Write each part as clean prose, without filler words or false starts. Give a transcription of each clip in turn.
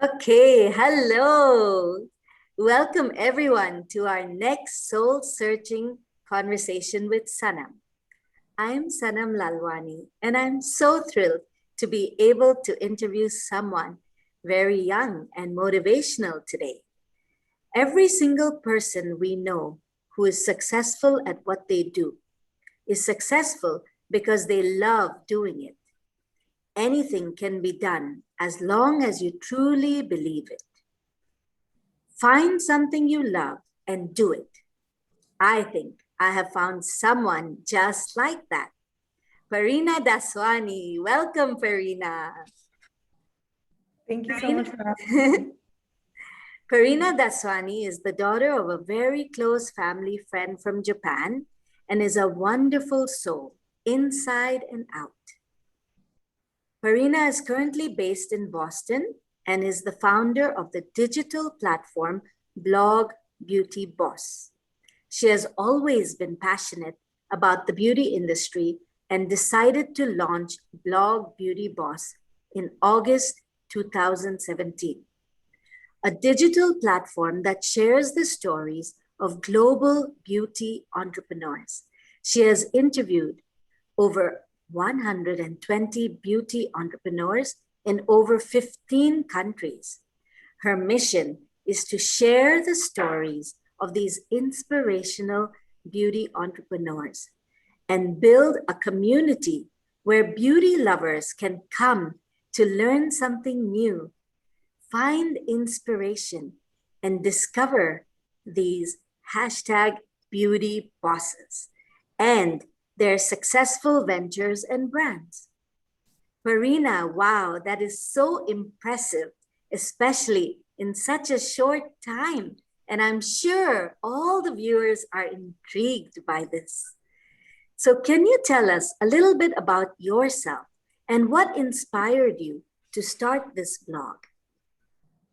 Okay, hello. Welcome everyone to our next soul-searching conversation with Sanam. I'm Sanam Lalwani, and I'm so thrilled to be able to interview someone very young and motivational today. Every single person we know who is successful at what they do is successful because they love doing it. Anything can be done as long as you truly believe it. Find something you love and do it. I think I have found someone just like that. Parina Daswaney. Welcome, Parina. Thank you so much for having me. Parina Daswaney is the daughter of a very close family friend from Japan and is a wonderful soul, inside and out. Parina is currently based in Boston and is the founder of the digital platform BlogBeautyBoss. She has always been passionate about the beauty industry and decided to launch BlogBeautyBoss in August 2017, a digital platform that shares the stories of global beauty entrepreneurs. She has interviewed over 120 beauty entrepreneurs in over 15 countries. Her mission is to share the stories of these inspirational beauty entrepreneurs and build a community where beauty lovers can come to learn something new, find inspiration, and discover these hashtag beauty bosses and their successful ventures and brands. Parina, wow, that is so impressive, especially in such a short time. And I'm sure all the viewers are intrigued by this. So, can you tell us a little bit about yourself and what inspired you to start this blog?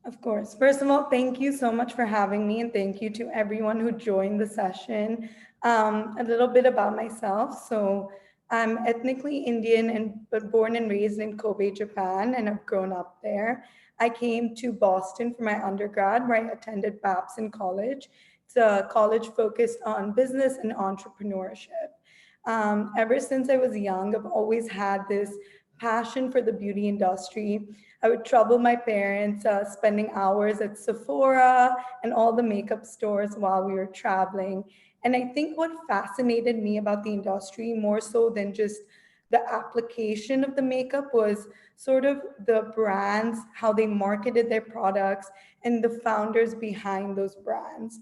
Of course. First of all, thank you so much for having me, and thank you to everyone who joined the session. A little bit about myself. So, I'm ethnically Indian and but born and raised in Kobe, Japan, and I've grown up there. I came to Boston for my undergrad, where I attended Babson College. It's a college focused on business and entrepreneurship. Ever since I was young, I've always had this passion for the beauty industry. I would trouble my parents, spending hours at Sephora and all the makeup stores while we were traveling. And I think what fascinated me about the industry more so than just the application of the makeup was sort of the brands, how they marketed their products, and the founders behind those brands.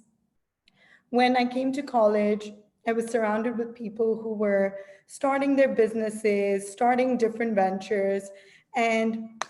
When I came to college, I was surrounded with people who were starting their businesses, starting different ventures. And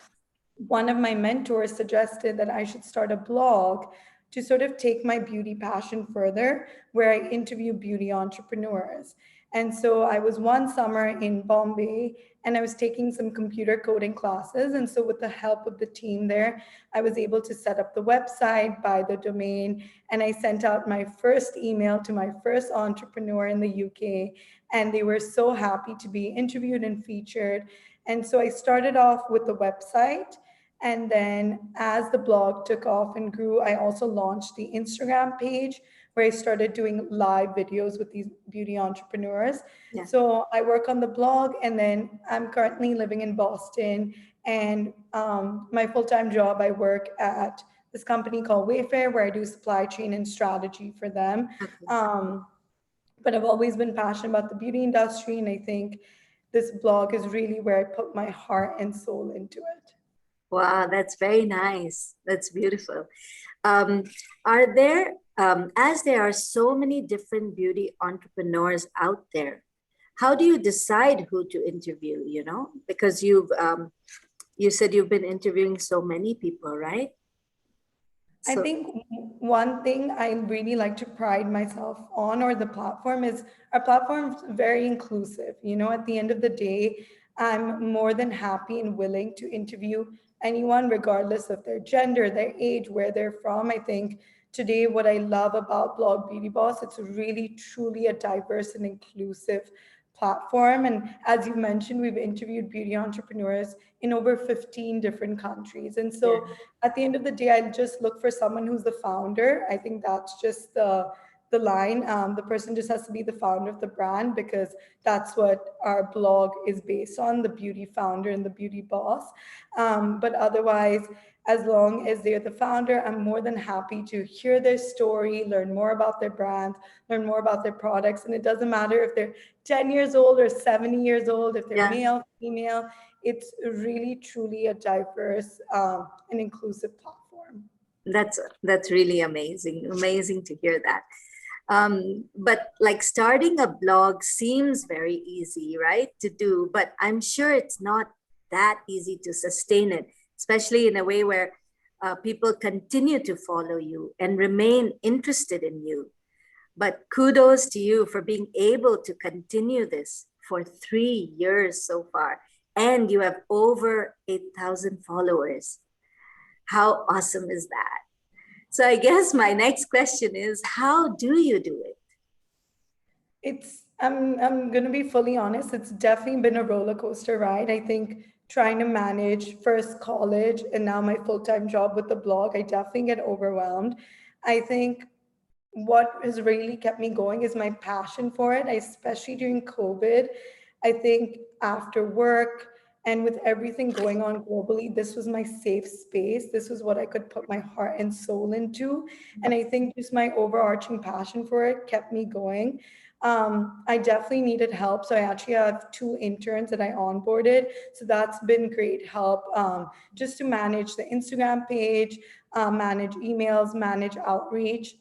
one of my mentors suggested that I should start a blog to sort of take my beauty passion further, where I interview beauty entrepreneurs. And so I was one summer in Bombay and I was taking some computer coding classes. And so, with the help of the team there, I was able to set up the website, buy the domain, and I sent out my first email to my first entrepreneur in the UK. And they were so happy to be interviewed and featured. And so I started off with the website. And then as the blog took off and grew, I also launched the Instagram page where I started doing live videos with these beauty entrepreneurs. Yeah. So I work on the blog, and then I'm currently living in Boston. And my full time job, I work at this company called Wayfair, where I do supply chain and strategy for them. Okay. But I've always been passionate about the beauty industry, and I think this blog is really where I put my heart and soul into it. Wow, that's very nice. That's beautiful. Um, are there, as there are so many different beauty entrepreneurs out there, how do you decide who to interview? Because you said you've been interviewing so many people, right? I So, think one thing I really like to pride myself on, or the platform, is our platform is very inclusive. At the end of the day, I'm more than happy and willing to interview anyone, regardless of their gender, their age, where they're from. I think today, what I love about Blog Beauty Boss, it's really truly a diverse and inclusive platform. And as you mentioned, we've interviewed beauty entrepreneurs in over 15 different countries. And Yeah. so at the end of the day, I just look for someone who's the founder. I think that's just the line. The person just has to be the founder of the brand, because that's what our blog is based on, the beauty founder and the beauty boss. But otherwise, as long as they're the founder, I'm more than happy to hear their story, learn more about their brand, learn more about their products. And it doesn't matter if they're 10 years old or 70 years old, if they're Yeah. male, female. It's really, truly a diverse and inclusive platform. That's really amazing. Amazing to hear that. But like starting a blog seems very easy, right, to do, but I'm sure it's not that easy to sustain it, especially in a way where people continue to follow you and remain interested in you. But kudos to you for being able to continue this for 3 years so far. And you have over 8,000 followers. How awesome is that? So I guess my next question is, how do you do it? I'm gonna be fully honest, it's definitely been a roller coaster ride. I think trying to manage first college and now my full-time job with the blog, I definitely get overwhelmed. I think what has really kept me going is my passion for it, especially during COVID. I think after work and with everything going on globally, this was my safe space. This was what I could put my heart and soul into. And I think just my overarching passion for it kept me going. I definitely needed help. So I actually have two interns that I onboarded. So that's been great help, just to manage the Instagram page, manage emails, manage outreach.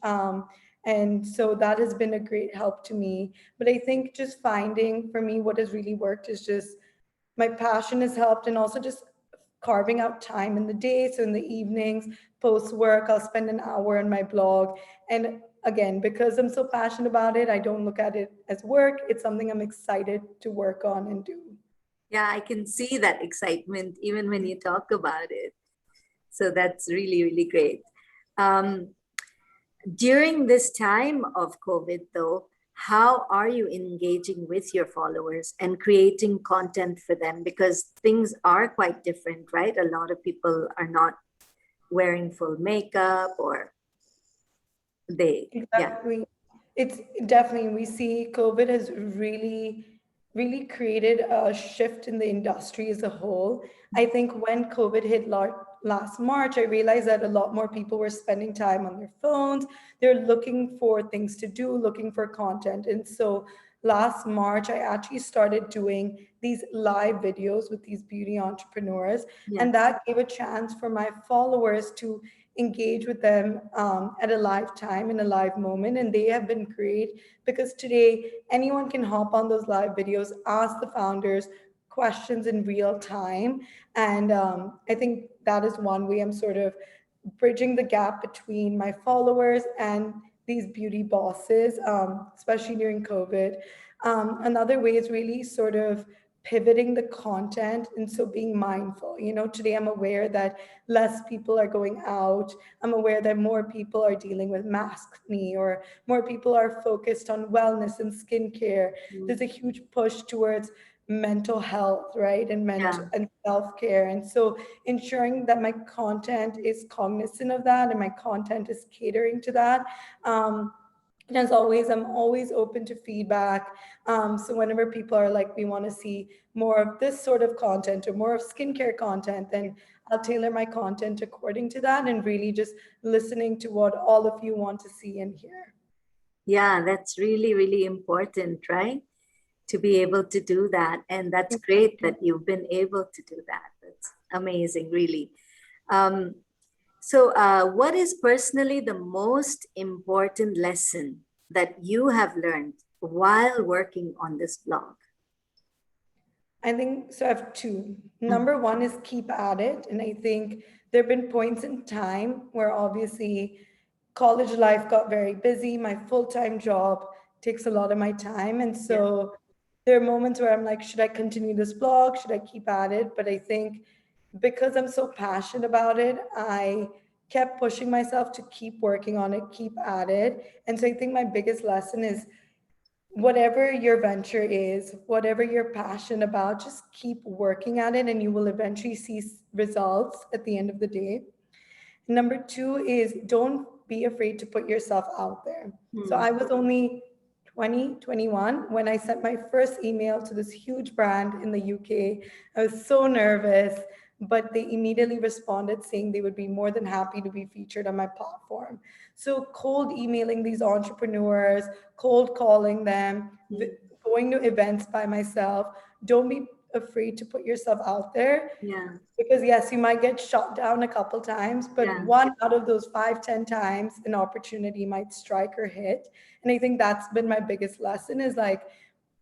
And so that has been a great help to me. But I think just finding for me what has really worked is just my passion has helped, and also just carving out time in the day. So in the evenings, post work, I'll spend an hour on my blog. And again, because I'm so passionate about it, I don't look at it as work. It's something I'm excited to work on and do. Yeah, I can see that excitement even when you talk about it. So that's really, really great. Um, During this time of COVID, though, how are you engaging with your followers and creating content for them? Because things are quite different, right? A lot of people are not wearing full makeup, or yeah. Exactly. It's definitely, we see COVID has really, really created a shift in the industry as a whole. I think when COVID hit last March, I realized that a lot more people were spending time on their phones. They're looking for things to do, looking for content. And so last March, I actually started doing these live videos with these beauty entrepreneurs. Yeah. And that gave a chance for my followers to engage with them at a live time in a live moment. And they have been great, because today anyone can hop on those live videos, ask the founders questions in real time. And I think that is one way I'm sort of bridging the gap between my followers and these beauty bosses, especially during COVID. Another way is really sort of pivoting the content, and so being mindful. Today I'm aware that less people are going out. I'm aware that more people are dealing with maskne, or more people are focused on wellness and skincare. There's a huge push towards mental health, right? And Yeah. and self-care. And so ensuring that my content is cognizant of that and my content is catering to that. And as always, I'm always open to feedback. So whenever people are like, we want to see more of this sort of content or more of skincare content, then I'll tailor my content according to that, and really just listening to what all of you want to see and hear. Yeah, that's really, really important, right? To be able to do that. And that's great that you've been able to do that. That's amazing, really. Um, what is personally the most important lesson that you have learned while working on this blog? I think so. I have two. Number one is keep at it. And I think there have been points in time where obviously college life got very busy. My full time job takes a lot of my time. And Yeah. so there are moments where I'm like, should I continue this blog? Should I keep at it? But I think because I'm so passionate about it, I kept pushing myself to keep working on it, keep at it. And so I think my biggest lesson is whatever your venture is, whatever you're passionate about, just keep working at it and you will eventually see results at the end of the day. Number two is don't be afraid to put yourself out there. So Hmm. I was only 20, 21 when I sent my first email to this huge brand in the UK. I was so nervous, but they immediately responded saying they would be more than happy to be featured on my platform. So cold emailing these entrepreneurs, cold calling them, Hmm. going to events by myself. Don't be afraid to put yourself out there, Yeah. because yes, you might get shot down a couple times, but Yeah. one out of those 5, 10 times an opportunity might strike or hit. And I think that's been my biggest lesson, is like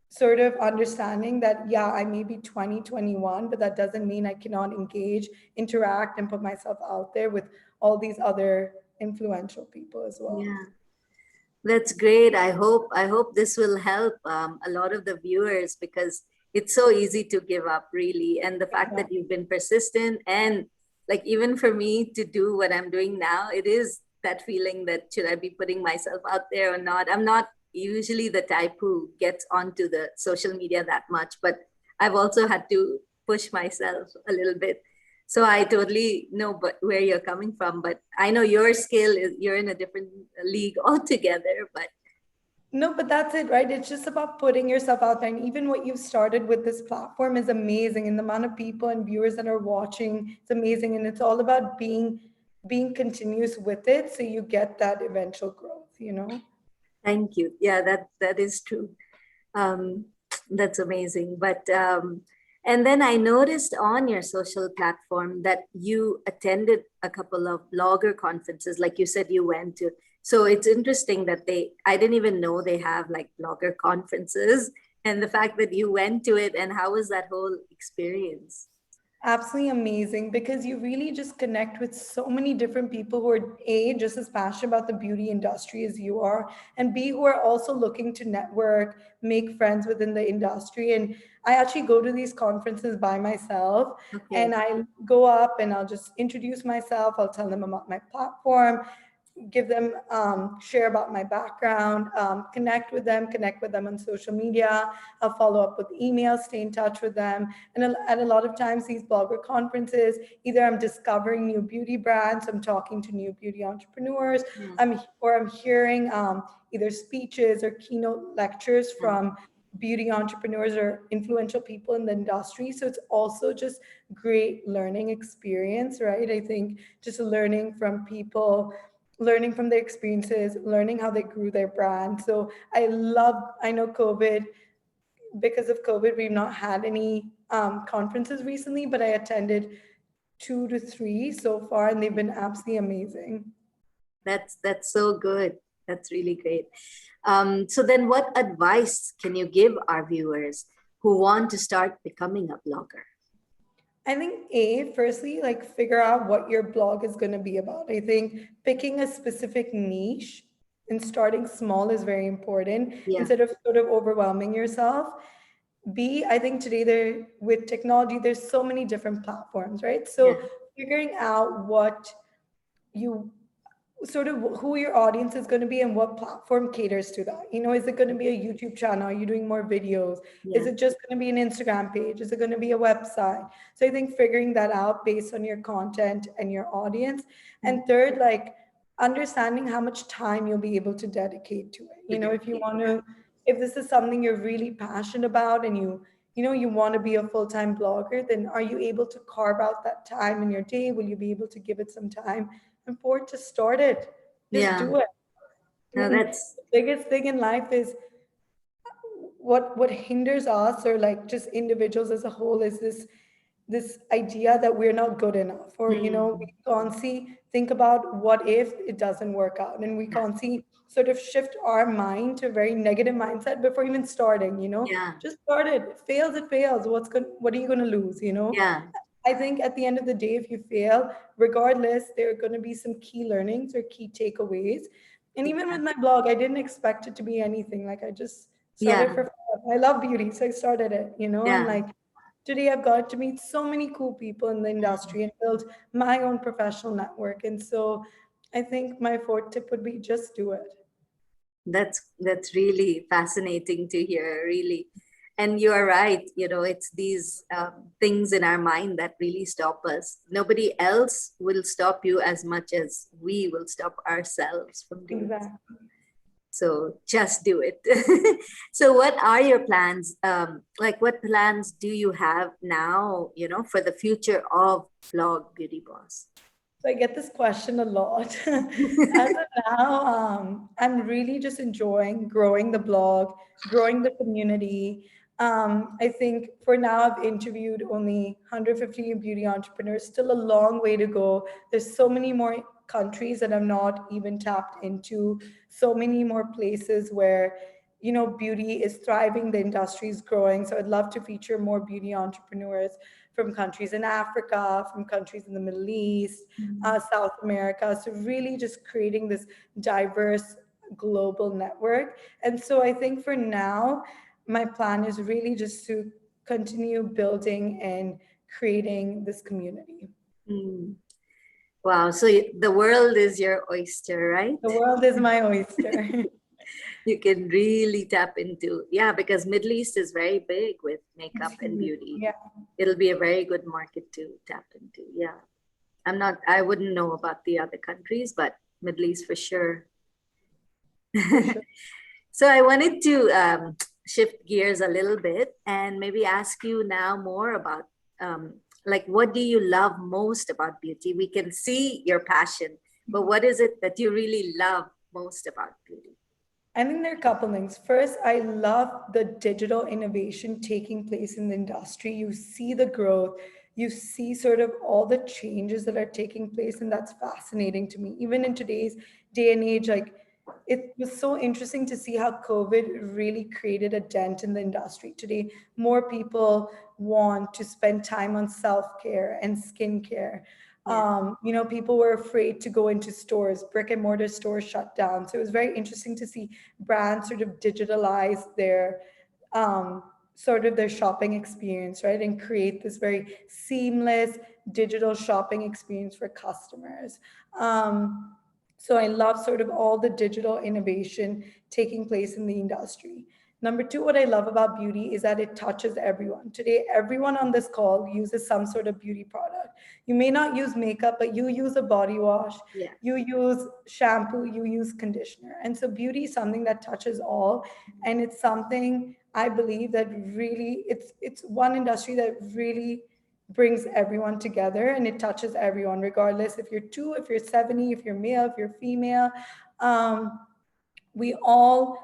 sort of understanding that, yeah, I may be 20, 21, but that doesn't mean I cannot engage, interact, and put myself out there with all these other influential people as well. Yeah. That's great. I hope this will help a lot of the viewers, because it's so easy to give up, really. And the fact Yeah. that you've been persistent, and like even for me to do what I'm doing now, it is that feeling that should I be putting myself out there or not? I'm not usually the type who gets onto the social media that much, but I've also had to push myself a little bit. So I totally know but where you're coming from, but I know your scale is, you're in a different league altogether. But No, but that's it, right? It's just about putting yourself out there. And even what you've started with this platform is amazing. And the amount of people and viewers that are watching, it's amazing. And it's all about being continuous with it so you get that eventual growth, you know? thank you. Yeah, that is true. Um, that's amazing. But and then I noticed on your social platform that you attended a couple of blogger conferences, like you said you went to. So it's interesting that I didn't even know they have like blogger conferences, and the fact that you went to it, and how was that whole experience? Absolutely amazing, because you really just connect with so many different people who are A, just as passionate about the beauty industry as you are, and B, who are also looking to network, make friends within the industry. And I actually go to these conferences by myself, and Okay. I go up and I'll just introduce myself. I'll tell them about my platform, give them, share about my background, connect with them on social media. I'll follow up with emails, stay in touch with them. And at a lot of times, these blogger conferences, either I'm discovering new beauty brands, I'm talking to new beauty entrepreneurs, Yeah. I'm hearing either speeches or keynote lectures Yeah. from beauty entrepreneurs or influential people in the industry. So it's also just great learning experience, right? I think just learning from people, learning from their experiences, learning how they grew their brand. So I know COVID, because of COVID, we've not had any conferences recently, but I attended 2 to 3 so far, and they've been absolutely amazing. That's so good. That's really great. So then, what advice can you give our viewers who want to start becoming a blogger? I think firstly, like figure out what your blog is going to be about. I think picking a specific niche and starting small is very important Yeah. instead of sort of overwhelming yourself. B, I think today there with technology, there's so many different platforms, right? Yeah. So figuring out what you sort of who your audience is going to be and what platform caters to that. You know, is it going to be a YouTube channel? Are you doing more videos? Is Yeah. it just going to be an Instagram page? Is it going to be a website? So I think figuring that out based on your content and your audience. Mm. And third, like understanding how much time you'll be able to dedicate to it. To You know, if you dedicate. want Yeah. to, if this is something you're really passionate about and you want to be a full-time blogger, then are you able to carve out that time in your day? Will you be able to give it some time? And for it to start it, just Yeah. do it. I No, mean, that's the biggest thing in life is what hinders us, or like just individuals as a whole, is this idea that we're not good enough, or we mm, constantly think about what if it doesn't work out, and we yeah. constantly sort of shift our mind to a very negative mindset before even starting. Yeah. Just start it. It fails, it fails. What are you going to lose? Yeah. I think at the end of the day, if you fail, regardless, there are going to be some key learnings or key takeaways. And even with my Exactly. blog, I didn't expect it to be anything. Like I just started Yeah. for fun. I love beauty, so I started it, and Yeah. like today I've got to meet so many cool people in the Mm. industry and build my own professional network. And so I think my fourth tip would be just do it. That's really fascinating to hear, really. And you are right, it's these things in our mind that really stop us. Nobody else will stop you as much as we will stop ourselves from doing so. Exactly. So just do it. So what are your plans? Like what plans do you have now, for the future of Blog Beauty Boss? So I get this question a lot. As of now, I'm really just enjoying growing the blog, growing the community. I think for now, I've interviewed only 150 beauty entrepreneurs, still a long way to go. There's so many more countries that I'm not even tapped into, so many more places where beauty is thriving, the industry is growing. So I'd love to feature more beauty entrepreneurs from countries in Africa, from countries in the Middle East, South America. So really just creating this diverse global network. And so I think for now, my plan is really just to continue building and creating this community. Mm. Wow. So the world is your oyster, right? The world is my oyster. You can really tap into, yeah, because Middle East is very big with makeup It's and huge. beauty. Yeah. It'll be a very good market to tap into. Yeah. I wouldn't know about the other countries, but Middle East for sure. For sure. So I wanted to shift gears a little bit and maybe ask you now more about like what do you love most about beauty? We can see your passion, but what is it that you really love most about beauty? I think there are a couple things. First, I love the digital innovation taking place in the industry. You see the growth, you see sort of all the changes that are taking place, and that's fascinating to me. Even in today's day and age, like it was so interesting to see how COVID really created a dent in the industry. Today, more people want to spend time on self-care and skincare. Yeah. People were afraid to go into stores, brick and mortar stores shut down. So it was very interesting to see brands sort of digitalize their um, sort of their shopping experience, right? And create this very seamless digital shopping experience for customers. So I love sort of all the digital innovation taking place in the industry. Number two, what I love about beauty is that it touches everyone. Today, everyone on this call uses some sort of beauty product. You may not use makeup, but you use a body wash, Yeah. you use shampoo, you use conditioner. And so beauty is something that touches all. And it's something I believe that really it's one industry that really brings everyone together and it touches everyone, regardless if you're two, if you're 70, if you're male, if you're female. Um, we all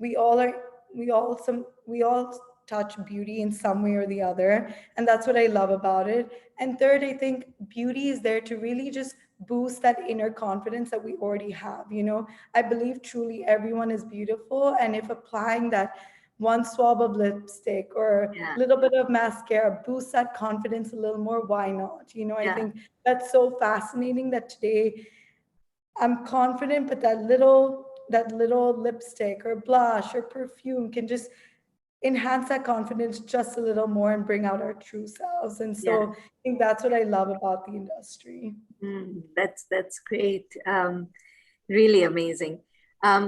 are we all touch beauty in some way or the other, and that's what I love about it. And third, I think beauty is there to really just boost that inner confidence that we already have. I believe truly everyone is beautiful, and if applying that one swab of lipstick or a Yeah. little bit of mascara boosts that confidence a little more, why not? I Yeah. think that's so fascinating that today I'm confident, but that little lipstick or blush or perfume can just enhance that confidence just a little more and bring out our true selves. And Yeah. so I think that's what I love about the industry. That's great. Really amazing.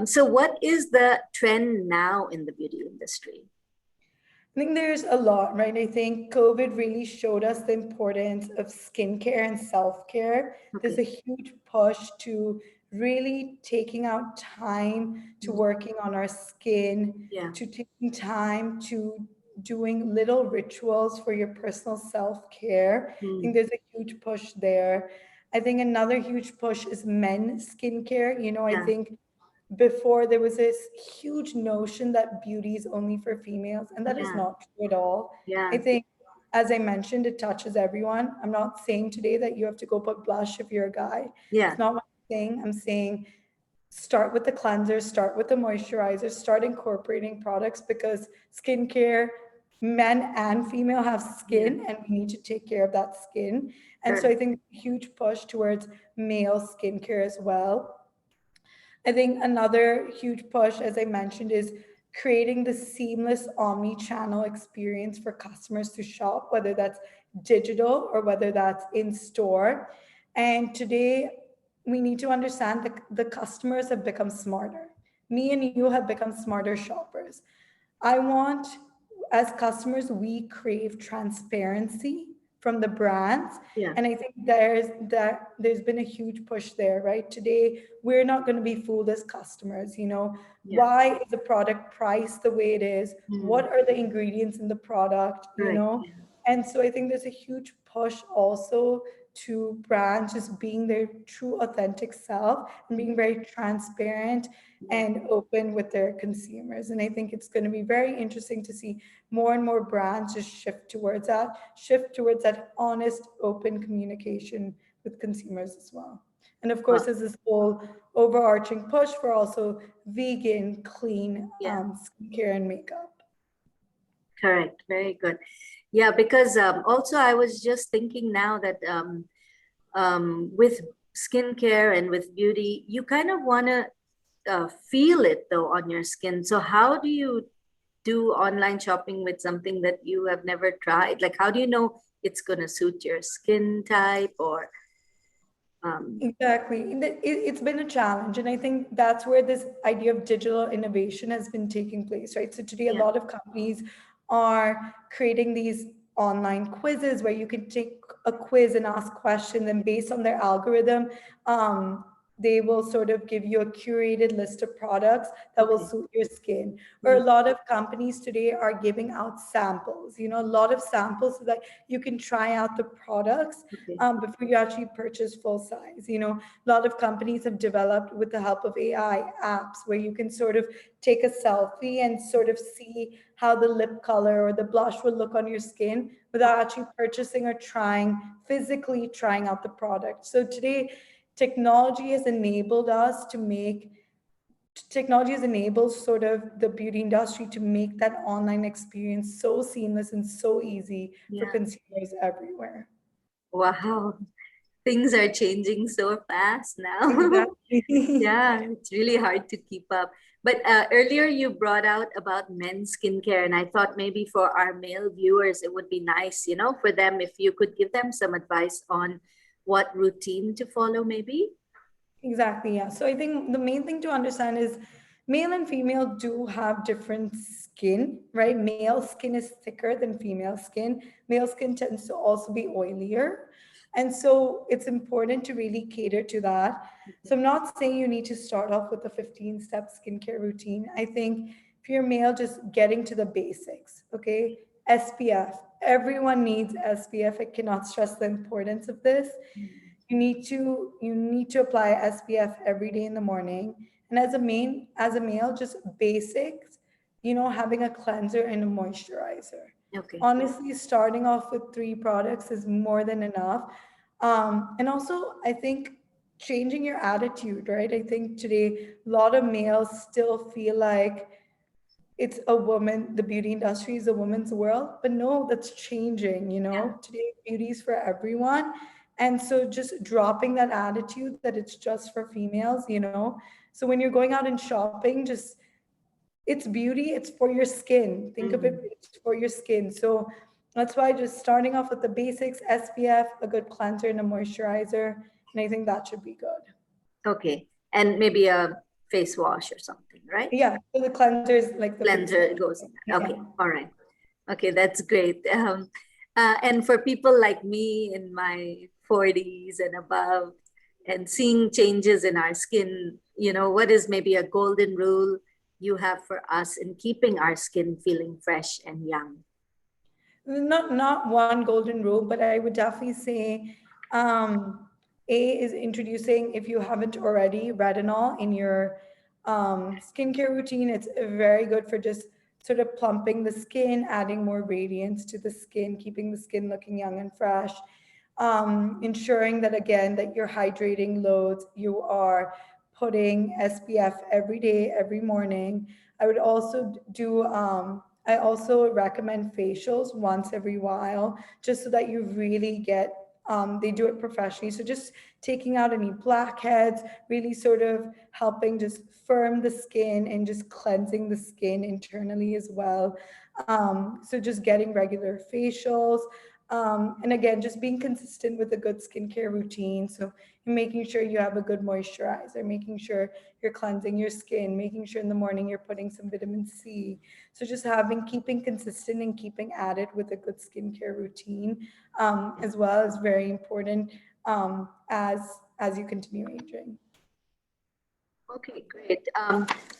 So what is the trend now in the beauty industry? I think there's a lot, right? I think COVID really showed us the importance of skincare and self care. There's Okay. a huge push to really taking out time to Mm. working on our skin, Yeah. to taking time to doing little rituals for your personal self care. I think Mm. there's a huge push there. I think another huge push is men's skincare. I Yeah. think before there was this huge notion that beauty is only for females, and that is Yeah. not true at all. I Yeah. think, as I mentioned, it touches everyone. I'm not saying today that you have to go put blush if you're a guy. Yeah. It's not what I'm saying. I'm saying start with the cleanser, start with the moisturizer, start incorporating products, because skincare, men and female have Yeah. skin and we need to take care of that skin. And so I Correct. think a huge push towards male skincare as well. I think another huge push, as I mentioned, is creating the seamless omni-channel experience for customers to shop, whether that's digital or whether that's in store. And today, we need to understand that the customers have become smarter. me and you have become smarter shoppers. I want, as customers, we crave transparency from the brands. Yeah. And I think there's been a huge push there, right? Today, we're not going to be fooled as customers, you know. Yeah. Why is the product priced the way it is? Mm. What are the ingredients in the product, you Correct. know? Yeah. And so I think there's a huge push also to brands just being their true authentic self and being very transparent Yeah. and open with their consumers. And I think it's going to be very interesting to see more and more brands just shift towards that honest, open communication with consumers as well. And of course, Well, there's this whole overarching push for also vegan, clean yeah. skincare and makeup. Correct. Very good. Yeah, because also I was just thinking now that with skincare and with beauty, you kind of want to feel it though on your skin. So how do you do online shopping with something that you have never tried? Like, how do you know it's going to suit your skin type or Exactly. It's been a challenge. And I think that's where this idea of digital innovation has been taking place, right? So today, a yeah. lot of companies are creating these online quizzes where you can take a quiz and ask questions, and based on their algorithm, they will sort of give you a curated list of products that will Okay. suit your skin. Or a Mm, lot of companies today are giving out samples, you know, a lot of samples so that you can try out the products okay. before you actually purchase full size. You know, a lot of companies have developed with the help of AI apps where you can sort of take a selfie and sort of see how the lip color or the blush will look on your skin without actually purchasing or physically trying out the product. So today, technology has enabled us to make technology has enabled sort of the beauty industry to make that online experience so seamless and so easy for Yeah. consumers everywhere. Wow. Things are changing so fast now. Exactly. Yeah, it's really hard to keep up. But earlier you brought out about men's skincare, and I thought maybe for our male viewers, it would be nice, for them if you could give them some advice on what routine to follow, maybe. Exactly, yeah. So I think the main thing to understand is male and female do have different skin, right? Male skin is thicker than female skin. Male skin tends to also be oilier. And so it's important to really cater to that. So I'm not saying you need to start off with a 15-step skincare routine. I think if you're male, just getting to the basics, okay? SPF. Everyone needs SPF. I cannot stress the importance of this. You need to apply SPF every day in the morning. And as a male, just basics, having a cleanser and a moisturizer. Okay. Honestly, starting off with 3 products is more than enough. And also, I think changing your attitude, right? I think today a lot of males still feel like the beauty industry is a woman's world, but no, that's changing. Yeah. Today beauty is for everyone. And so just dropping that attitude that it's just for females. So when you're going out and shopping, just it's beauty, it's for your skin. Think of it, Mm. it's for your skin. So that's why just starting off with the basics: SPF, a good cleanser and a moisturizer, and I think that should be good. Okay. And maybe a face wash or something, right? Yeah, so the cleanser is like the face Cleanser wash. goes in there. Yeah. Okay. All right. Okay, that's great. And for people like me in my 40s and above, and seeing changes in our skin, what is maybe a golden rule you have for us in keeping our skin feeling fresh and young? Not one golden rule, but I would definitely say A is introducing, if you haven't already, retinol in your skincare routine. It's very good for just sort of plumping the skin, adding more radiance to the skin, keeping the skin looking young and fresh. Ensuring that, again, that you're hydrating loads, you are putting SPF every day, every morning. I would also do I also recommend facials once every while, just so that you really get, they do it professionally. So just taking out any blackheads, really sort of helping just firm the skin and just cleansing the skin internally as well. So just getting regular facials. And again, just being consistent with a good skincare routine. So making sure you have a good moisturizer, making sure you're cleansing your skin, making sure in the morning you're putting some vitamin C. So just keeping consistent and keeping at it with a good skincare routine as well is very important as you continue aging. Okay, great.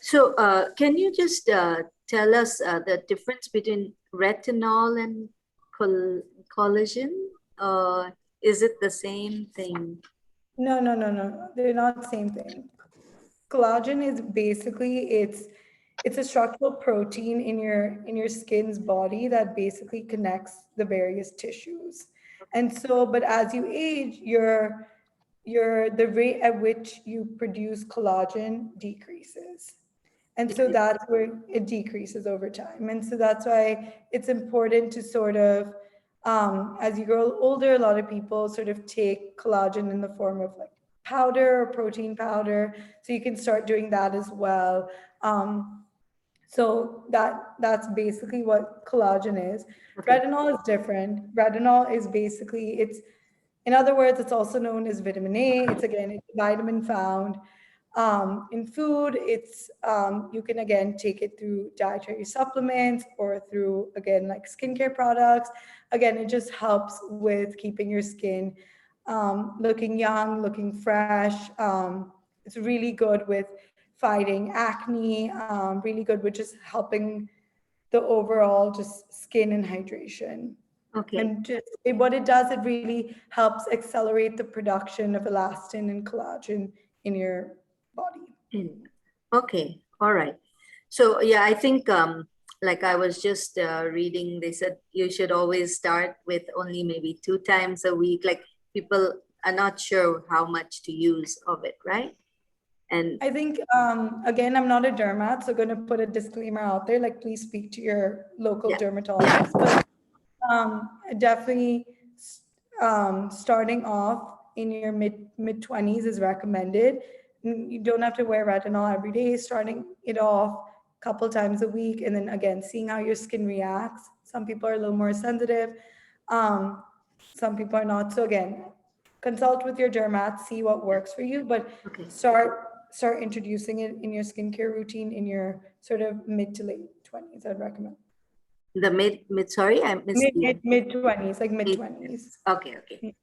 So can you just tell us the difference between retinol and col collagen? Is it the same thing? No, no, no, no, no. They're not the same thing. Collagen is basically it's a structural protein in your skin's body that basically connects the various tissues. And so, but as you age, your the rate at which you produce collagen decreases. And so Decrease. that's where it decreases over time. And so that's why it's important to sort of, as you grow older, a lot of people sort of take collagen in the form of like powder or protein powder. So you can start doing that as well. So that's basically what collagen is. Okay. Retinol is different. Retinol is basically it's in other words, it's also known as vitamin A. It's a vitamin found in food. It's you can again take it through dietary supplements or through again like skincare products. Again, it just helps with keeping your skin looking young, looking fresh. It's really good with fighting acne. Really good with just helping the overall just skin and hydration. Okay. And just what it does, it really helps accelerate the production of elastin and collagen in your body. Okay. All right. So yeah, I think like I was just reading, they said you should always start with only maybe 2 times a week. Like people are not sure how much to use of it, right? And I think again, I'm not a dermat, so going to put a disclaimer out there. Like, please speak to your local yeah, dermatologist. But definitely starting off in your mid 20s is recommended. You don't have to wear retinol every day. Starting it off a couple times a week, and then again seeing how your skin reacts. Some people are a little more sensitive. Um, some people are not. So again, consult with your dermat, see what works for you, but okay. start introducing it in your skincare routine in your sort of mid to late 20s. I'd recommend. The mid, sorry, I missed the Mid 20s, like mid mid. 20s. Okay, okay.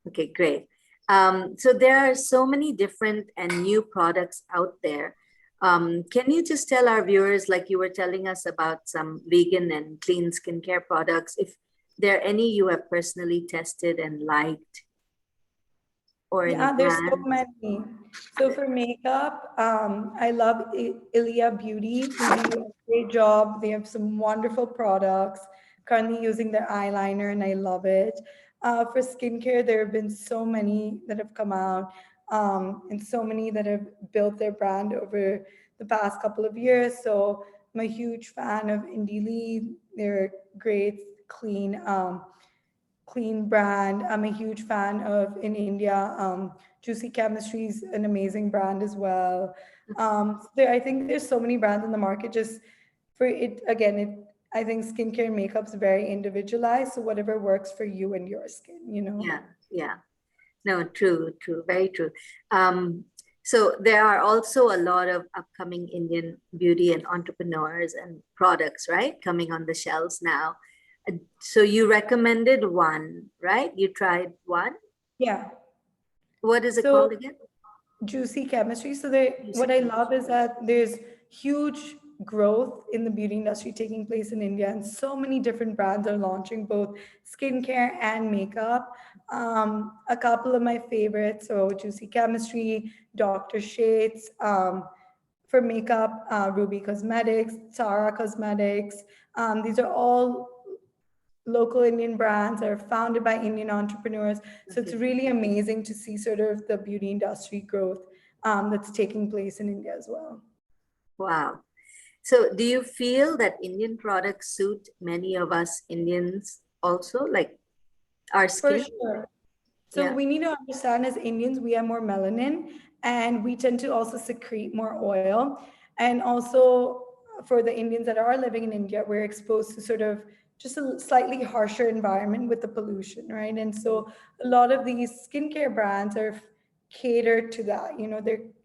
Okay, great. So there are so many different and new products out there. Can you just tell our viewers, like you were telling us about some vegan and clean skincare products, if there are any you have personally tested and liked, or any Yeah, there's so brands? many. So for makeup, I love Ilia Beauty. They do a great job. They have some wonderful products. Currently using their eyeliner, and I love it. For skincare, there have been so many that have come out, and so many that have built their brand over the past couple of years. So I'm a huge fan of Indie Lee. They're great, clean brand. I'm a huge fan of in India. Juicy Chemistry is an amazing brand as well. I think there's so many brands in the market. Just for it again, I think skincare and makeup is very individualized. So whatever works for you and your skin, you know. Yeah, yeah. No, true, true, very true. Um, so there are also a lot of upcoming Indian beauty and entrepreneurs and products, right, coming on the shelves now. So you recommended one, right? You tried one. Yeah. What is it So called again? Juicy Chemistry. So You what see. I love is that there's huge growth in the beauty industry taking place in India, and so many different brands are launching both skincare and makeup. A couple of my favorites, so Juicy Chemistry, Dr. Shades. For makeup, Ruby Cosmetics, Tara Cosmetics. These are all local Indian brands that are founded by Indian entrepreneurs. So it's Okay. really amazing to see sort of the beauty industry growth that's taking place in India as well. Wow. So do you feel that Indian products suit many of us Indians also, like our For skin? sure. So Yeah. we need to understand as Indians, we have more melanin and we tend to also secrete more oil. And also for the Indians that are living in India, we're exposed to sort of just a slightly harsher environment with the pollution, right? And so a lot of these skincare brands are catered to that.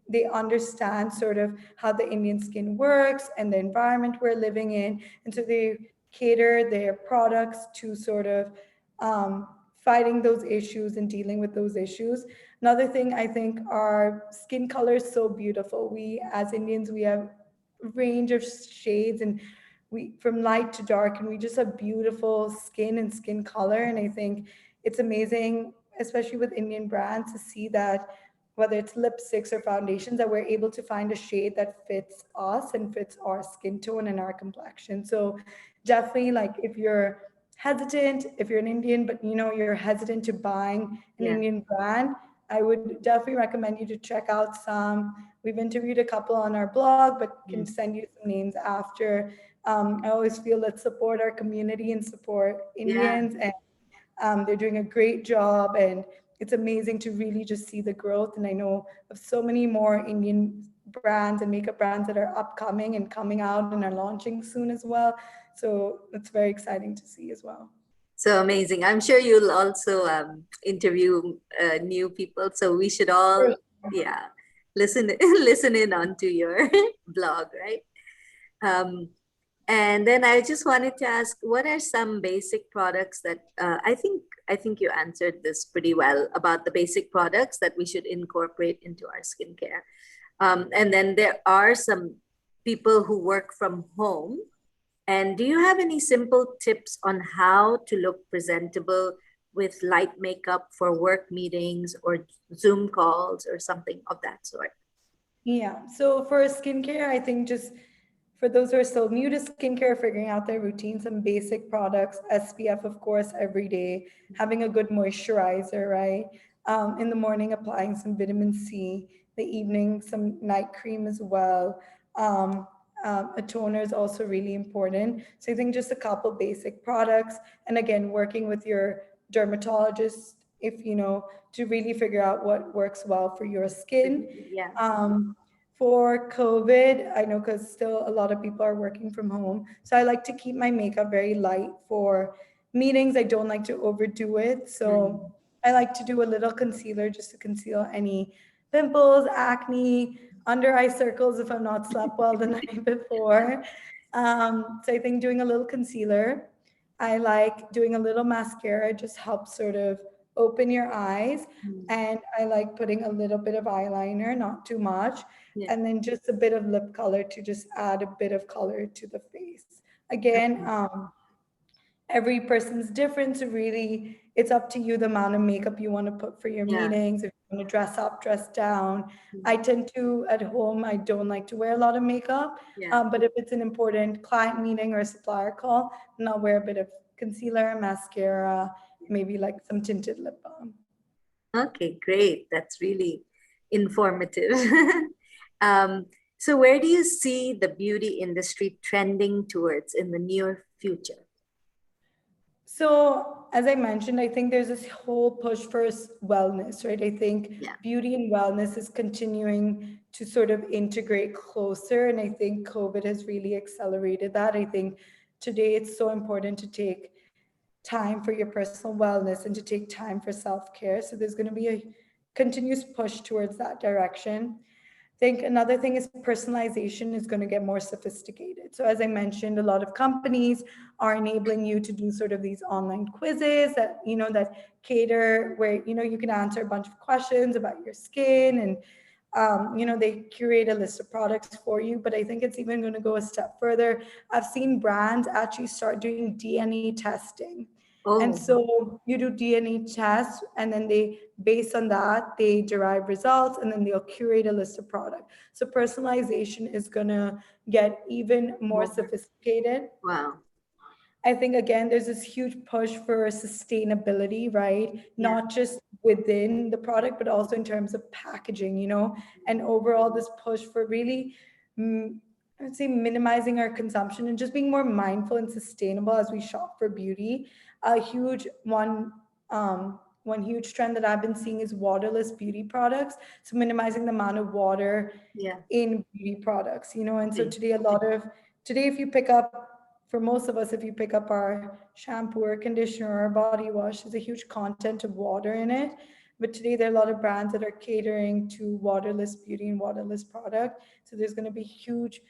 They understand sort of how the Indian skin works and the environment we're living in, and so they cater their products to sort of um, fighting those issues and dealing with those issues. Another thing, I think our skin color is so beautiful. We as Indians, we have a range of shades, and we from light to dark, and we just have beautiful skin and skin color. And I think it's amazing, especially with Indian brands, to see that whether it's lipsticks or foundations, that we're able to find a shade that fits us and fits our skin tone and our complexion. So definitely, like, if you're hesitant, if you're an Indian but you're hesitant to buying an Yeah. Indian brand, I would definitely recommend you to check out some. We've interviewed a couple on our blog, but can Mm. send you some names after. I always feel, let's support our community and support Yeah. Indians, and they're doing a great job, and it's amazing to really just see the growth. And I know of so many more Indian brands and makeup brands that are upcoming and coming out and are launching soon as well. So it's very exciting to see as well. So amazing. I'm sure you'll also interview new people. So we should all, yeah, listen listen in onto your blog, right? Um, and then I just wanted to ask, what are some basic products that I think you answered this pretty well about the basic products that we should incorporate into our skincare. And then there are some people who work from home. And do you have any simple tips on how to look presentable with light makeup for work meetings or Zoom calls or something of that sort? Yeah. So for skincare, I think just for those who are still new to skincare, figuring out their routine, some basic products, SPF, of course, every day, having a good moisturizer, right? In the morning, applying some vitamin C, the evening, some night cream as well. Um, a toner is also really important. So I think just a couple basic products. And again, working with your dermatologist, if to really figure out what works well for your skin. Yeah. Um, for COVID, I know because still a lot of people are working from home. So I like to keep my makeup very light for meetings. I don't like to overdo it. Mm. So I like to do a little concealer just to conceal any pimples, acne, under eye circles if I'm not slept well the night before. So I think doing a little concealer. I like doing a little mascara, just helps sort of open your eyes. Mm. And I like putting a little bit of eyeliner, not too much, Yeah. and then just a bit of lip color to just add a bit of color to the face. Again, Okay. every person's different, so really it's up to you the amount of makeup you want to put for your Yeah. meetings. If you want to dress up, dress down. Mm. I tend to, at home, I don't like to wear a lot of makeup, Yeah. but if it's an important client meeting or a supplier call, then I'll wear a bit of concealer, mascara, maybe like some tinted lip balm. Okay, great. That's really informative. um, so where do you see the beauty industry trending towards in the near future? So, as I mentioned, I think there's this whole push for wellness, right? I think Yeah. beauty and wellness is continuing to sort of integrate closer. And I think COVID has really accelerated that. I think today it's so important to take time for your personal wellness and to take time for self care. So, there's going to be a continuous push towards that direction. I think another thing is personalization is going to get more sophisticated. So as I mentioned, a lot of companies are enabling you to do sort of these online quizzes that that cater where you can answer a bunch of questions about your skin, and they curate a list of products for you. But I think it's even going to go a step further. I've seen brands actually start doing DNA testing. And Oh, so you do DNA tests, and then based on that, they derive results, and then they'll curate a list of products. So personalization is gonna get even more more. sophisticated. Wow. I think again, there's this huge push for sustainability, right? Yeah. Not just within the product, but also in terms of packaging, and overall this push for really, mm, I'd say minimizing our consumption and just being more mindful and sustainable as we shop for beauty. A huge one huge trend that I've been seeing is waterless beauty products. So minimizing the amount of water Yeah. in beauty products, and so Okay. today if you pick up for most of us, if you pick up our shampoo or conditioner or body wash, there's a huge content of water in it. But today, there are a lot of brands that are catering to waterless beauty and waterless product. So there's going to be huge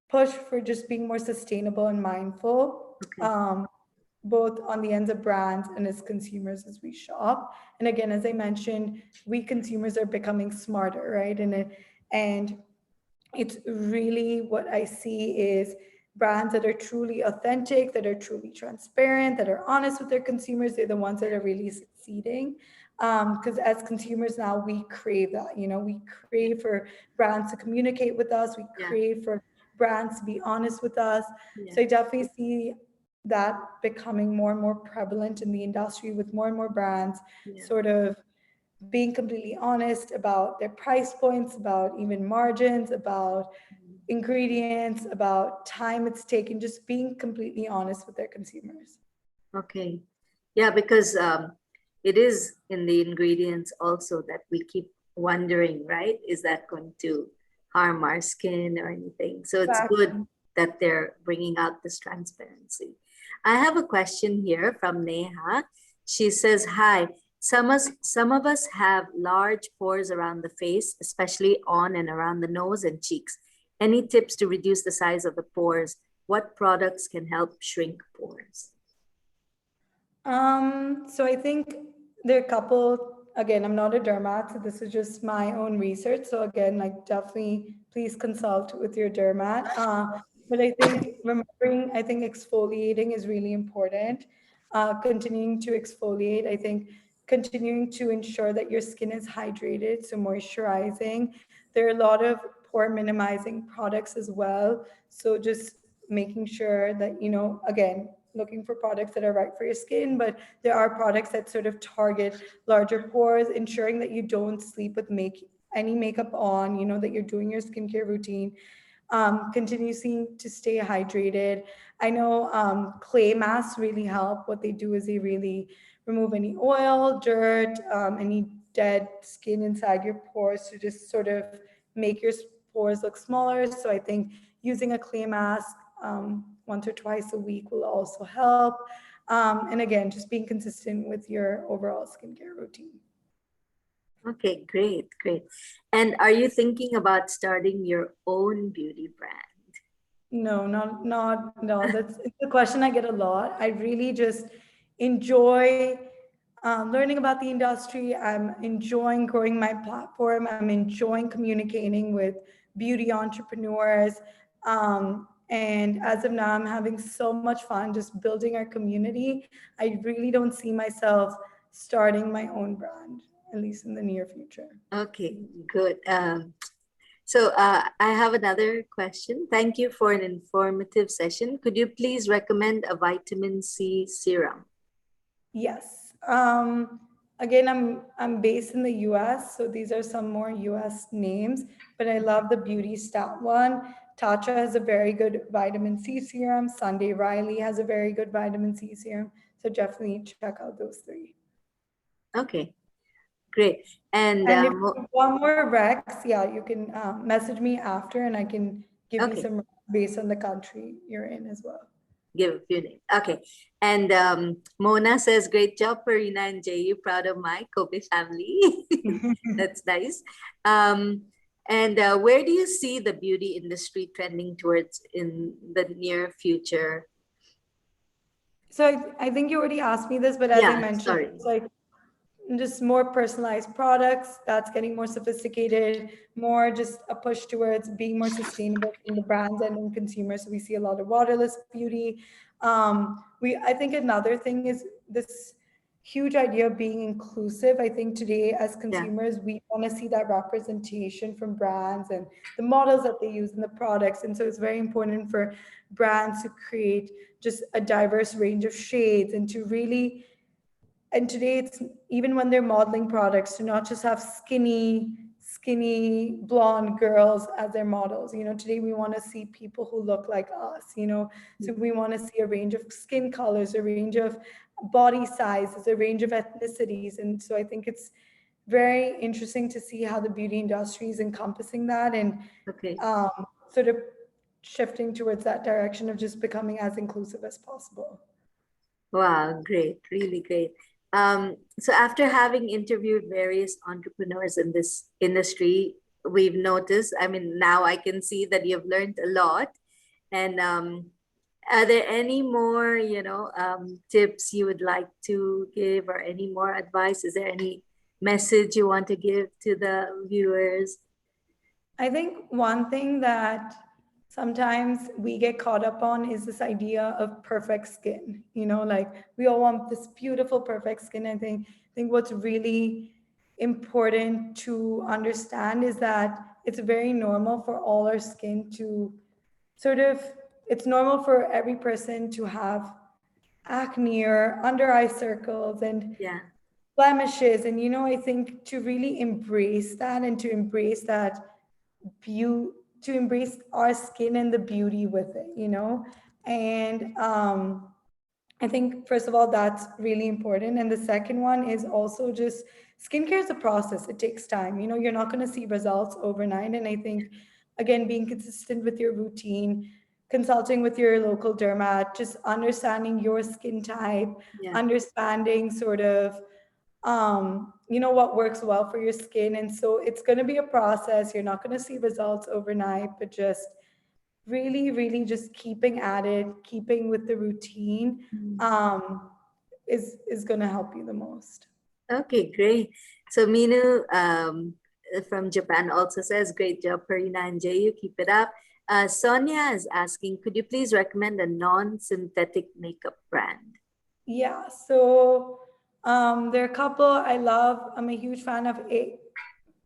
push for just being more sustainable and mindful, Okay. both on the ends of brands and as consumers as we shop. And again, as I mentioned, we consumers are becoming smarter, right? And it's really what I see is brands that are truly authentic, that are truly transparent, that are honest with their consumers. They're the ones that are really succeeding. Because as consumers now, we crave that. We crave for brands to communicate with us. We Yeah. crave for brands to be honest with us. Yeah. So I definitely see that becoming more and more prevalent in the industry, with more and more brands Yeah. sort of being completely honest about their price points, about even margins, about ingredients, about time it's taken, just being completely honest with their consumers. Okay. Yeah, because it is in the ingredients also that we keep wondering, right? Is that going to harm our skin or anything? So it's good Exactly. that they're bringing out this transparency. I have a question here from Neha. She says, "Hi, some of us have large pores around the face, especially on and around the nose and cheeks. Any tips to reduce the size of the pores? What products can help shrink pores?" So I think there are a couple, again, I'm not a dermat, so this is just my own research. So again, like definitely please consult with your dermat. But I think remembering, I think exfoliating is really important. Continuing to exfoliate, I think continuing to ensure that your skin is hydrated, so moisturizing. There are a lot of pore minimizing products as well. So just making sure that, again, looking for products that are right for your skin, but there are products that sort of target larger pores, ensuring that you don't sleep with any makeup on, that you're doing your skincare routine, continuing to stay hydrated. I know clay masks really help. What they do is they really remove any oil, dirt, any dead skin inside your pores to just sort of make your pores look smaller. So I think using a clay mask once or twice a week will also help. And again, just being consistent with your overall skincare routine. Okay, great, great. And are you thinking about starting your own beauty brand? No. That's it's a question I get a lot. I really just enjoy learning about the industry. I'm enjoying growing my platform. I'm enjoying communicating with beauty entrepreneurs. And as of now, I'm having so much fun just building our community. I really don't see myself starting my own brand, at least in the near future. Okay, good. So I have another question. Thank you for an informative session. Could you please recommend a vitamin C serum? Yes. Again, I'm based in the US, so these are some more US names, but I love the Beauty Stat one. Tatcha has a very good vitamin C serum. Sunday Riley has a very good vitamin C serum. So definitely check out those three. Okay, great. And And if you want more Rex, yeah, you can message me after and I can give you okay, some based on the country you're in as well. give a few names. Okay. And Mona says, "Great job, Parina and Jay. Proud of my Kobe family." That's nice. And where do you see the beauty industry trending towards in the near future? So I think you already asked me this, but as I Yeah, mentioned, sorry. it's like just more personalized products that's getting more sophisticated, more just a push towards being more sustainable from the brands and in consumers. So we see a lot of waterless beauty. I think another thing is this huge idea of being inclusive. I think today as Yeah, consumers, we want to see that representation from brands and the models that they use in the products. And so it's very important for brands to create just a diverse range of shades and to really, and today it's even when they're modeling products to not just have skinny blonde girls as their models. Today we want to see people who look like us. So we want to see a range of skin colors, a range of body sizes, a range of ethnicities. And so I think it's very interesting to see how the beauty industry is encompassing that and okay. sort of shifting towards that direction of just becoming as inclusive as possible. Wow, great, really great. So after having interviewed various entrepreneurs in this industry, we've noticed, I mean, now I can see that you've learned a lot. And are there any more, tips you would like to give or any more advice? Is there any message you want to give to the viewers? I think one thing that sometimes we get caught up on is this idea of perfect skin. Like we all want this beautiful, perfect skin. I think what's really important to understand is that it's very normal for all our skin to it's normal for every person to have acne or under eye circles and Yeah, blemishes. And, I think to really embrace that and to embrace that beauty, to embrace our skin and the beauty with it. And I think, first of all, that's really important. And the second one is also just skincare is a process. It takes time. You're not going to see results overnight. And I think, again, being consistent with your routine, consulting with your local dermat, just understanding your skin type, yeah. understanding what works well for your skin. And so it's going to be a process. You're not going to see results overnight, but just really, really just keeping at it, keeping with the routine, um, is going to help you the most. Okay, great. So Minu from Japan also says, great job, Parina and Jayu, keep it up. Sonia is asking, could you please recommend a non-synthetic makeup brand? Yeah, so there are a couple I love. I'm a huge fan of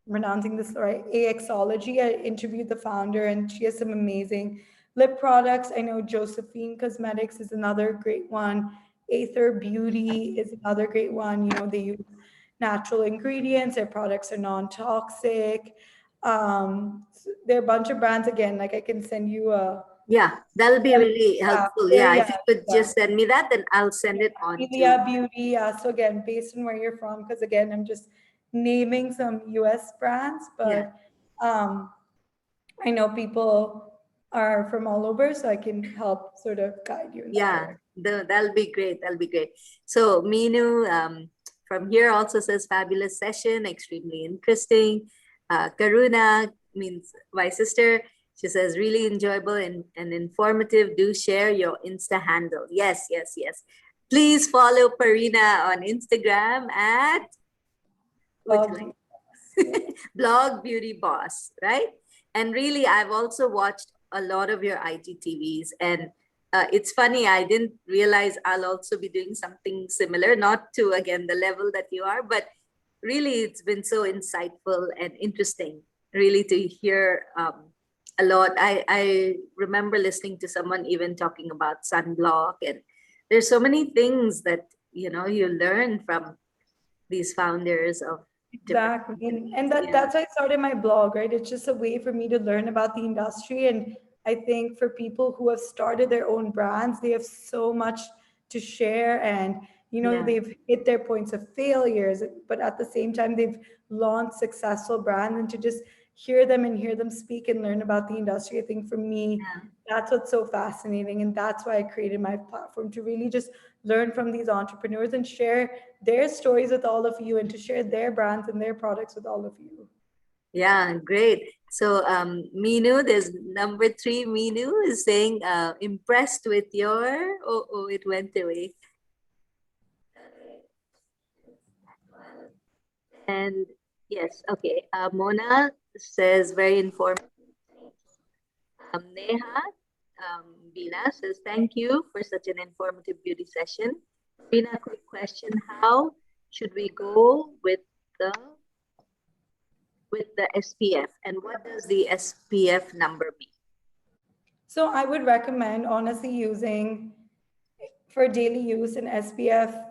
pronouncing this right, AXology. I interviewed the founder and she has some amazing lip products. I know Josephine Cosmetics is another great one. Aether Beauty is another great one. They use natural ingredients. Their products are non-toxic. There are a bunch of brands. Again, like I can send you a Yeah, that'll be really yeah, helpful. there, Yeah, if yeah, you could yeah. just send me that, then I'll send it on to. Media Beauty. Yeah. So again, based on where you're from, because again, I'm just naming some US brands, Yeah, but I know people are from all over, so I can help sort of guide you in that yeah, direction. that'll be great. That'll be great. So Minu from here also says fabulous session, extremely interesting. Karuna means my sister. She says really enjoyable and informative. Do share your Insta handle. Yes, yes, yes. Please follow Parina on Instagram at would you Blog. like? Blog Beauty Boss, right? And really, I've also watched a lot of your IGTVs, and it's funny. I didn't realize I'll also be doing something similar, not to again the level that you are, but really, it's been so insightful and interesting. Really, to hear a lot. I remember listening to someone even talking about sunblock, and there's so many things that you learn from these founders of different Exactly. companies. And Yeah, that's why I started my blog, right? It's just a way for me to learn about the industry. And I think for people who have started their own brands, they have so much to share. And, yeah, they've hit their points of failures, but at the same time, they've launched successful brands. And to just hear them and hear them speak and learn about the industry, I think for me, yeah. that's what's so fascinating. And that's why I created my platform to really just learn from these entrepreneurs and share their stories with all of you and to share their brands and their products with all of you. Yeah, great. So Minu, there's number 3, Minu is saying impressed with your, oh, it went away. And yes, okay. Mona says very informative. Neha Bina says thank you for such an informative beauty session. Bina, quick question: how should we go the with the SPF, and what does the SPF number mean? So I would recommend honestly using for daily use an SPF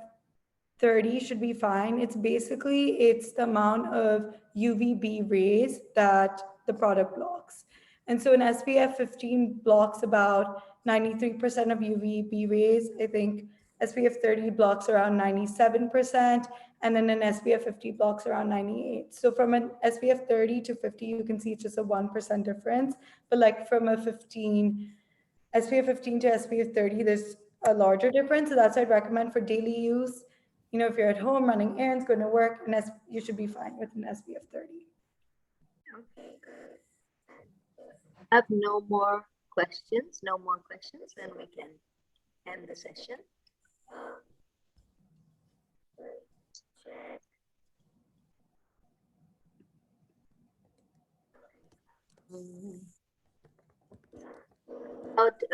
30 should be fine. It's the amount of UVB rays that the product blocks. And so an SPF 15 blocks about 93% of UVB rays. I think SPF 30 blocks around 97%. and then an SPF 50 blocks around 98. So from an SPF 30 to 50, you can see it's just a 1% difference. But like from a 15, SPF 15 to SPF 30, there's a larger difference. So that's what I'd recommend for daily use. If you're at home running errands, going to work, you should be fine with an SPF 30. Okay. I have no more questions, then we can end the session.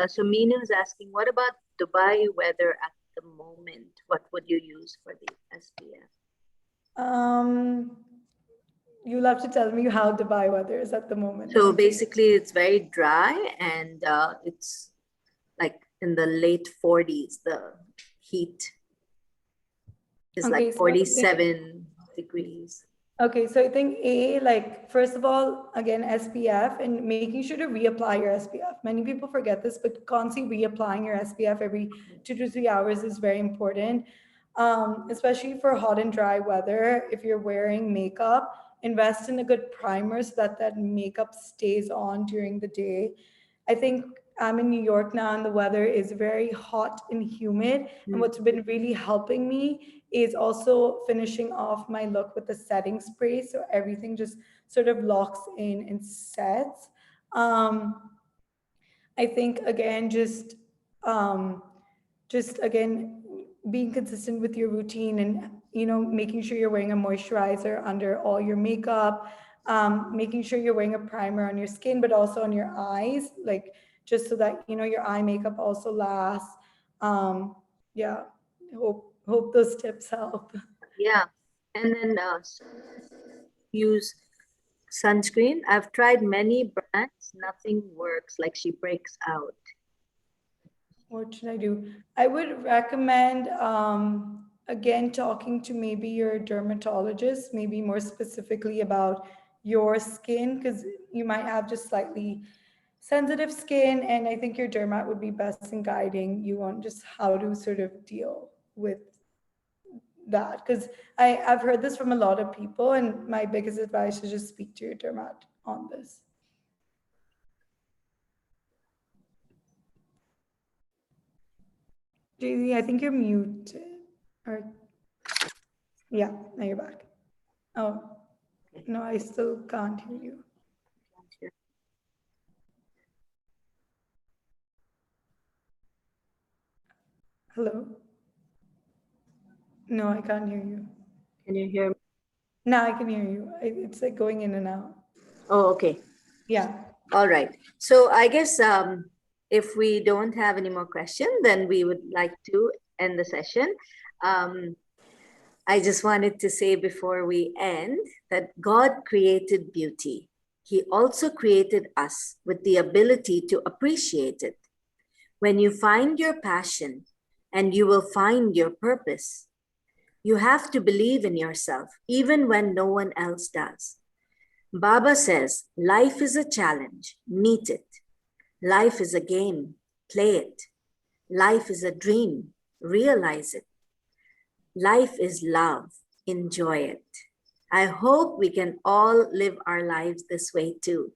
So Meenu is asking, what about Dubai weather at the moment? What would you use for the SPF? You'll have to tell me how Dubai weather is at the moment. So basically, it's very dry, and it's like in the late 40s. The heat is like 47 degrees. Okay, so I think first of all, again, SPF and making sure to reapply your SPF. Many people forget this, but constantly reapplying your SPF every 2 to 3 hours is very important, especially for hot and dry weather. If you're wearing makeup, invest in a good primer so that makeup stays on during the day. I think I'm in New York now and the weather is very hot and humid. And what's been really helping me is also finishing off my look with the setting spray. So everything just sort of locks in and sets. I think again, just again, being consistent with your routine and, making sure you're wearing a moisturizer under all your makeup, making sure you're wearing a primer on your skin, but also on your eyes, like just so that, your eye makeup also lasts. Yeah, hope those tips help. Yeah. And then use sunscreen. I've tried many brands, nothing works, like she breaks out. What should I do? I would recommend, again, talking to maybe your dermatologist, maybe more specifically about your skin, because you might have just slightly sensitive skin. And I think your dermat would be best in guiding you on just how to sort of deal with that. Because I've heard this from a lot of people, and my biggest advice is just speak to your dermat on this. Jay-Z, I think you're muted. Or yeah, now you're back. Oh, no, I still can't hear you. Hello? No, I can't hear you. Can you hear me? Now I can hear you. It's like going in and out. Oh, okay. Yeah. All right. So I guess if we don't have any more questions, then we would like to end the session. I just wanted to say before we end that God created beauty. He also created us with the ability to appreciate it. When you find your passion, and you will find your purpose, you have to believe in yourself, even when no one else does. Baba says, life is a challenge, meet it. Life is a game, play it. Life is a dream, realize it. Life is love, enjoy it. I hope we can all live our lives this way too.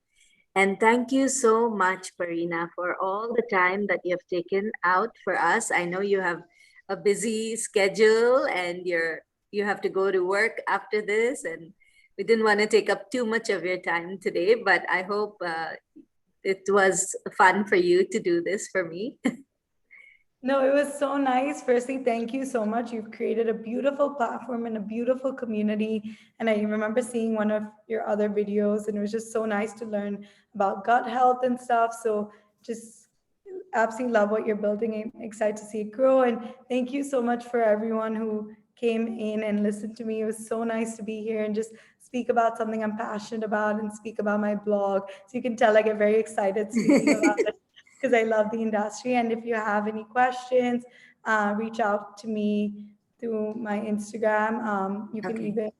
And thank you so much, Parina, for all the time that you have taken out for us. I know you have a busy schedule and you have to go to work after this, and we didn't want to take up too much of your time today, but I hope it was fun for you to do this for me. No, it was so nice. Firstly, thank you so much. You've created a beautiful platform and a beautiful community. And I remember seeing one of your other videos, and it was just so nice to learn about gut health and stuff. So just absolutely love what you're building. I'm excited to see it grow. And thank you so much for everyone who came in and listened to me. It was so nice to be here and just speak about something I'm passionate about and speak about my blog. So you can tell I get very excited speaking about it, because I love the industry. And if you have any questions, reach out to me through my Instagram. You can even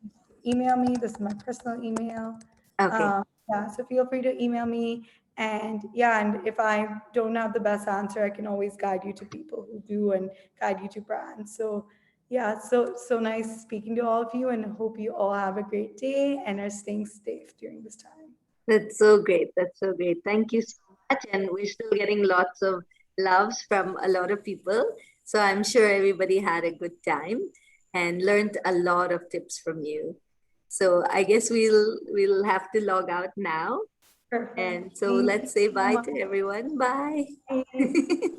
email me. This is my personal email. Okay. Yeah, so feel free to email me. And yeah, and if I don't have the best answer, I can always guide you to people who do and guide you to brands. So Yeah, so nice speaking to all of you, and hope you all have a great day and are staying safe during this time. That's so great. That's so great. Thank you so much. And we're still getting lots of loves from a lot of people. So I'm sure everybody had a good time and learned a lot of tips from you. So I guess we'll have to log out now. Perfect. And so Thank you let's say so bye much. to everyone. Bye. Bye.